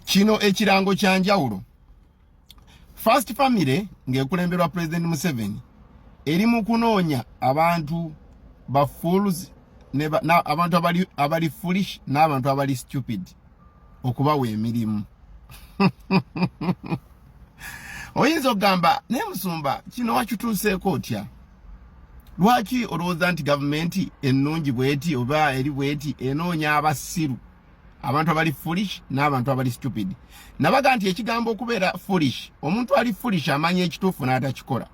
kino ekirango kyanjawulo. First Family ngekulemberwa President Museveni eri mu kunoonya abantu ba fools na abantu abali foolish n'abantu abali stupid okubawa emirimu. Oyinza okugamba ne Musumba kino wakituuseeko otya? Lwaki olowooza nti gavumenti ennungi bweti oba eri bweti enoonya abasiru abantu abali foolish n'abantu abali stupid? Nabaga nti ekigambo okubeera foolish, omuntu ali foolish amanya ekituufu n'atakikola,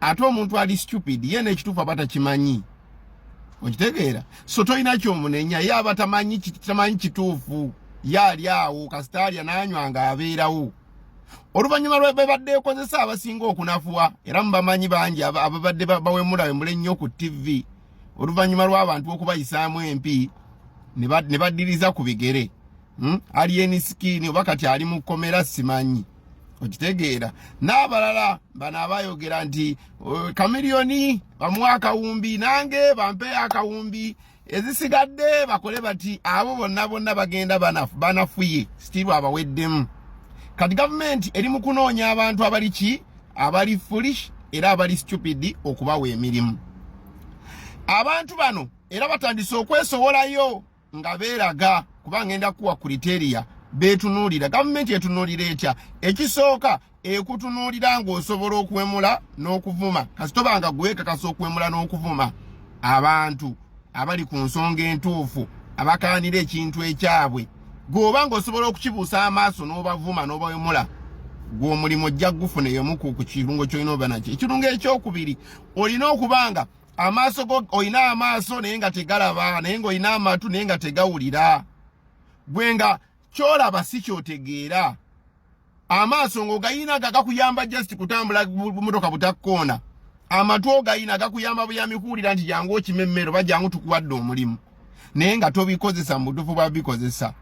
ate omuntu ali stupid ye n'ekituufu aba takimanyi. Okitegeera? So toyina ky'omunenya, ye aba tamanyi kituufu, yali awo kasita alya n'anywa ng'abeerawo. Oluvannyuma lwe babadde ekozesa abasinga okunafuwa era mubamanyi bangi ababadde bawemula ennyo ku TV oluvannyuma lw'abantu okubayisaamu empi ne baddiriza ku bigere. Alien skin oba kati ali mu kkomera simanyi. Okitegeera? N'abalala bano abayogera nti Kamiliyoni bamuwa akawumbi, nange bampe akawumbi, ezisigadde bakole bati, abo bonna bagenda banafuye stiru abaweddemu. Kati gavumenti eri mu kunoonya abantu abali foolish era abali stupid okubawa emirimu. Abantu bano era batandise okwesowolayo nga beeraga kuba ngenda kuwa kriteria betunuulira. Gavumenti etunuulira etya? Ekisooka ekutunuulira ng'osobola okuwemula n'okuvuma, kasitoba nga gwekakasa okuwemula n'okuvuma abantu abali ku nsonga entuufu abakaanira ekintu ekyabwe. Gwoba ng'osobola okukibuusa amaaso n'obavuma n'obawemula, gw'omulimu ojja gufuna y'omu ku kirungo ky'olina oba nakyo. Ekirungo ekyokubiri, olina okubanga amaaso go olina amaaso naye nga tegalaba, naye ng'olina amatu naye nga tegawulira. Gwe nga kyolaba si kyotegeera. Amaaso ng'ogayina gakuyamba just kutambula bumotoka butakkoona. Amatu ogayina gakuyamba buyambi kuwulira nti jangu okimemmero oba jangu tukuwadde omulimu, naye nga tobikozesa mu butuufu bwabikozesa.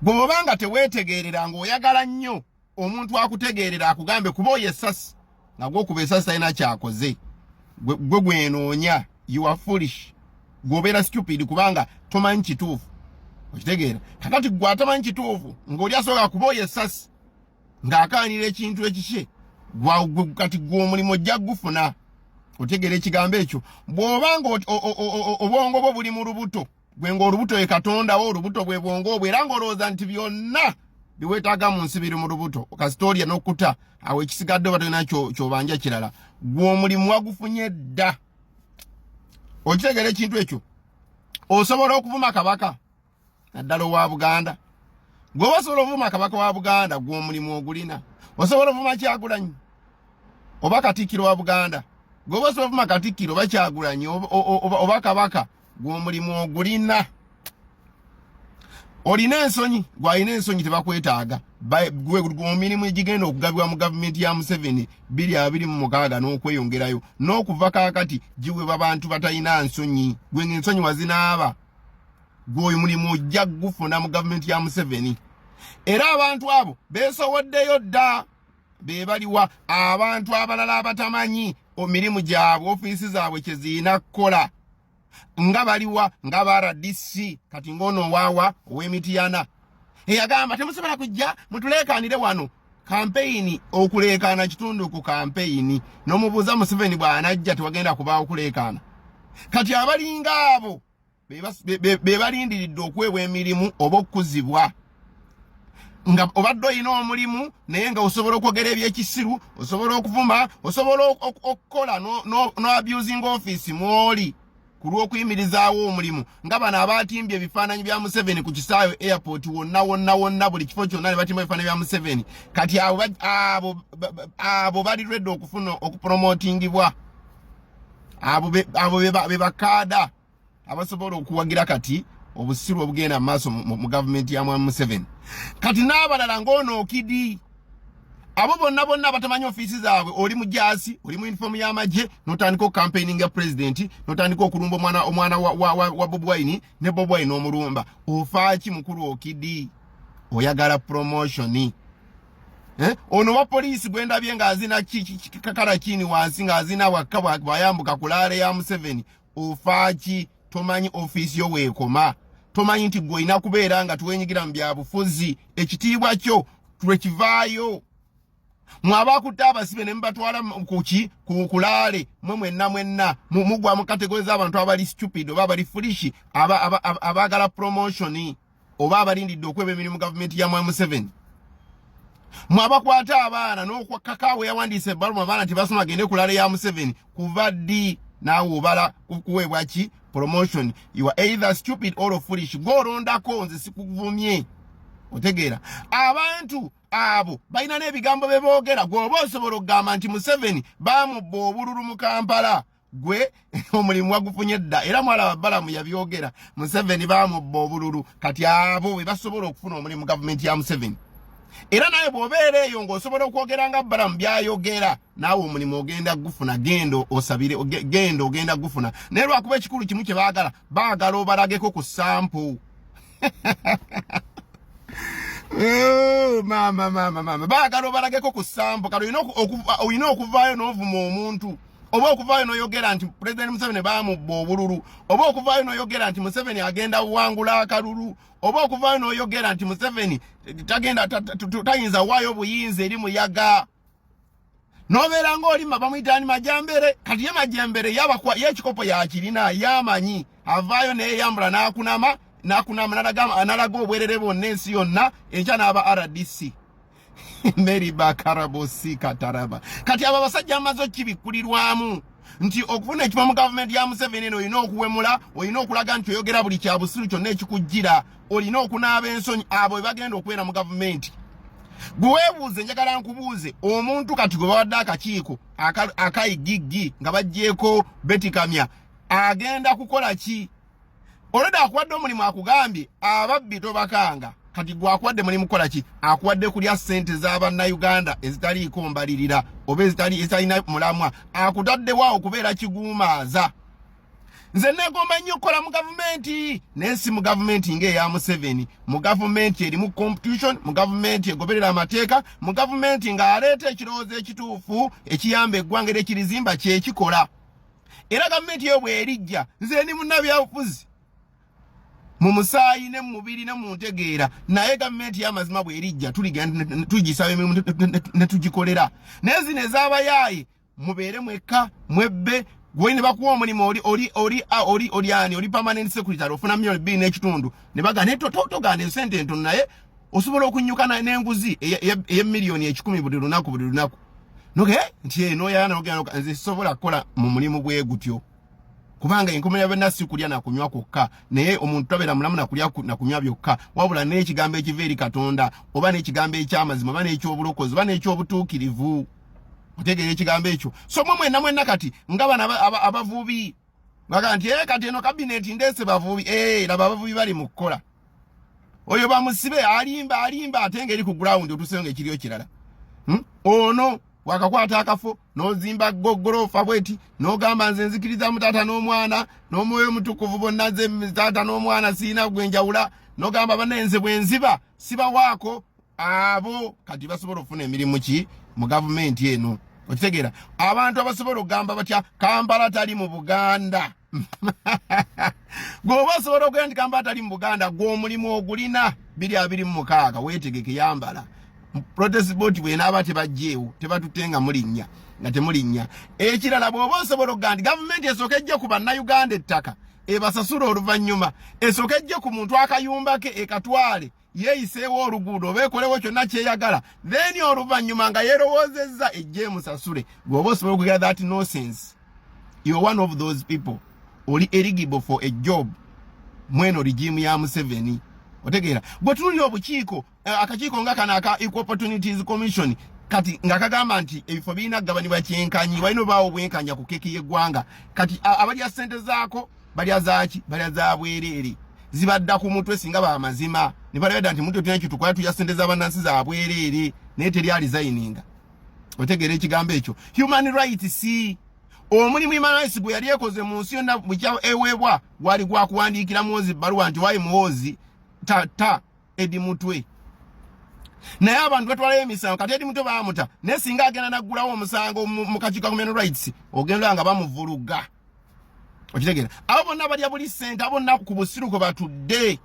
Bw'obanga teweetegeerera ng'oyagala nnyo omuntu akutegeerera akugambe kuba oyo essasi, nga gw'okuba essasi talina kyakoze, gwe gwenoonya, you are foolish. Gw'obeera stupid kubanga tomanyi kituufu. Okitegeera? Kakati gwe atamanyi kituufu ng'oli asooka kuba oyo essasi ng'akaanira ekintu ekikye, kati gw'omulimu ojja gufuna. Otegeera ekigambo ekyo? Bw'obanga obwongo bwo buli mu lubuto, gwe ng'olubuto ye Katonda wo, olubuto bwe bwongo bwe, era ng'olowooza nti byonna biweetaaga mu nsi biri mu lubuto, kasitoolia n'okkuta awo ekisigadde oba tolina ky'obanja kirala, gw'omulimu wagufunye dda. Okitegeera ekintu ekyo? Osobola okuvuma kabaka naddala owa Buganda. Gw'oba osobola okuvuma kabaka wa Buganda, gw'omulimu ogulina. Osobola okuvuma Kyagulanyi oba Katikkiro wa Buganda. Gw'oba osobola okuvuma Katikkiro oba Kyagulanyi oba kabaka, gw'omulimu ogulina. Olina ensonyi, gw'alina ensonyi tebakwetaaga. Gw'emirimu egigenda okugabibwa mu gavumenti ya Museveni 2026 n'okweyongerayo, n'okuva kaakati giweebwa abantu batalina nsonyi. Gwe ng'ensonyi wazinaaba, gw'oyo mulimu ojja gufuna mu gavumenti ya Museveni. Era abantu abo beesowoddeyo dda, be baliwa abantu abalala abatamanyi emirimu gyabwe, ofiisi zaabwe kye zirina kukola. Nga baliwa nga ba RDC, kati ng'ono waawa ow'Emityana eyagamba temusobola kujja mutuleekaanire wano. Kampeyini, okuleekaana kitundu ku kampeyini. N'omubuuza Museveni bw'anajja tewagenda kubaawo kuleekaana. Kati abalinga abo be balindiridde okuweebwa emirimu oba okukuzibwa. Nga obadde olina omulimu naye nga osobola okwogera ebyekisiru, osobola okuvuma, osobola okukola no abusing office mw'oli ku lw'okuyimirizaawo omulimu. Nga bano abaatimbye ebifaananyi bya Museveni ku Kisaawe airport, wonna buli kifo kyonna ne batimba ebifaananyi bya Museveni. Kati abo bali ready okufuna okupromotingibwa. Abo be bakaada abasobola okuwagira kati obusiru obugenda mu maaso mu gavumenti ya Museveni. Kati n'abalala ng'ono Okidi, abo bonna batamanyi ofiisi zaabwe. Oli mu jaasi, oli mu uniform y'amagye, n'otandika campaigning ya president, n'otandika okulumba omwana wa Bobi Wine, ne Bobi Wine omulumba. Ofaaki mukulu Okidi? Oyagala promotion. Ono wa poliisi gwendabye ng'azina kakala kini wansi ng'azina bwayambuka ku laale ya Museveni. Ofaaki? Tomanyi ofiisi yo weekoma. tomanyi nti gwe olina kubeera nga tuwenyigira mu byabufuzi ekitiibwa kyo twekivaayo mwabakutte abasibe ne mubatwala ku kulaale mwenna mugwa mu kategori z'abantu abali stupid oba abali foolish abaagala promotion oba abalindidde okweba emirimu gavumenti ya M7 mwabakwata abaana n'okwakakaawe yawandiisa ebbalumu abaana tibasoma agende kulaale ya M7 kuva ddi naawe obala kuweebwa ki promotion. You are either stupid or foolish. Go rondako nze sikuvumye. Otegeera. Abantu abo balina n'ebigambo bye boogera gwoba osobola okugamba nti Museveni bamubba obululu mu Kampala gwe omulimu wagufunye dda era mwalaba Balamu yabyogera Museveni bamubba obululu kati abo be basobola okufuna omulimu gavumenti ya Museveni. Era naye bw'obeera eyo ng'osobola okwogera nga Balamu byayogera naawe omulimu ogenda gufuna gendo osabire gendo ogenda gufuna naye lwakuba ekikulu kimu kye baagala obalageko ku sample. Mama baagala obalageko ku sample kale olina okuvaayo n'ovuma omuntu oba okuvaayo n'oyogera nti President Museveni bamubba obululu oba okuvaayo n'oyogera nti Museveni agenda wangula akalulu oba okuvaayo n'oyogera nti Museveni tayinza waayo buyinza eri muyaga n'obeera ng'olima bamuyitaani Majambere kati ye Majambere y'ekikopo yakirina yamanyi avaayo neyeyambula n'akunama n'alaga obwerere bwonna ensi yonna enkya n'aba RDC Mary Bakarabosi Kataraba kati aba basajja amazo kibikkulirwamu nti okufuna ekiva mu gavumenti ya Museveni eno olina okuwemula olina okulaga nti oyogera buli kyabusiru kyonna ekikujjira olina okunaaba ensonyi abo bagenda okubeera mu gavumenti. Gwe weebuuze njagala nkubuuze omuntu kati gwe bawadde akakiiko akayigiggi nga baggyeko betikamya agenda kukola ki? Olwedde akuwadde omulimu akugambye ababbi tobakanga kati gwe akuwadde mulimu kukola ki? Akuwadde kulya ssente z'Abannayuganda ezitaliiko mbalirira oba ezitalina mulamwa akutaddewo okubeera kiguumaaza. Nze negomba nnyo okukola mu gavumenti naye si mu gavumenti ng'eya Museveni, mu gavumenti erimu competition, mu gavumenti egoberera amateeka, mu gavumenti ng'aleeta ekirowoozo ekituufu ekiyamba eggwanga era ekirizimba kyekikola. Era gavumenti yo bw'erijja nze ndi munnabyabufuzi mu musaayi ne mu mubiri ne mu ntegeera naye gavumenti y'amazima bw'erijja tugisaba emirimu ne tugikolera. Naye zino ez'abayaaye mubeere mwekka mwebbe gwe ne bakuwa omulimu oli permanent secretary ofuna $2 million n'ekitundu ne baga ne toganda ensente entono naye osobola okunyuka n'enguzi ey'emiliyoni 10 buli lunaku noge nti eno yana ogenda nze sobola kukola mu mulimu bwe gutyo kubanga enkomera bennasi kulya na kunywa kwokka naye omuntu tabeera mulamu na kulya na kunywa byokka wabula n'ekigambo ekiva eri Katonda oba n'ekigambo eky'amazima oba n'ekyobulokozi oba n'ekyobutuukirivu. Otegeera ekigambo ekyo. So mwenna kati nga bana abavubi baga nti kati eno cabinet ndese bavubi laba abavubi bali mu kukola oyo bamusibe alimba ate ngeri ku ground otusenga ekiriyo kirala. Ono wakakwata akafo n'ozimba gogorofa bweti n'ogamba nze nzikiriza mutata n'omwana n'omwoyo mutukuvu bonna nze mutata n'omwana siina gwenjawula n'ogamba banenze bwenziba siba waako abo kati basobola okufuna emirimu ki mu gavumenti eno. Okitegeera abantu abasobola okugamba batya Kampala tali mu Buganda gwe basobola okugamba nti Kampala tali mu Buganda gw'omulimu ogulina 226 weetegeke yambala protest boat bw'enaaba tebajjeewo tebatutenga mulinnya nga temulinnya. Ekirala bw'oba osobola okugamba nti gavumenti esooka ejje ku bannayuganda ettaka ebasasula oluvannyuma esooka ejje ku muntu akayumba ke ekatwale yeeyiseewo oluguudo beekolewo kyonna kyeyagala then oluvannyuma nga yeerowoozezza ejje musasule. Bw'oba osobola okugera that nonsense you are one of those people oli eligible for a job mweno regime ya Museveni. Otegeera bwe tuli obukiiko akakiiko nga kana aka Equal Opportunities Commission kati nga kagamba nti ebifo birina gabanibwa kyenkanyi walina baawo bwenkanya ku keki y'eggwanga kati abalya ssente zaako balya zaaki balya za bwereere zibadda ku mutwe singa baamazima ne balabeda nti muntu tulina kitukola tulya ssente z'abannansi za bwereere naye teri alizayininga. Otegeera ekigambo ekyo human rights si omulimu human rights gwe yali ekoze mu nsi yonna bukya eweebwa gwali gwakuwandiikira muwozi bbaluwa nti wayi muwozi ta edi mutwe naye abantu batwalayo emisango kati edi mutwe baamuta naye singa agenda naggulawo omusango mu kakiiko ka human rights ogenda nga bamuvuluga. okitegera abo bonna balya buli ssente abo bonna ku busiruko batudde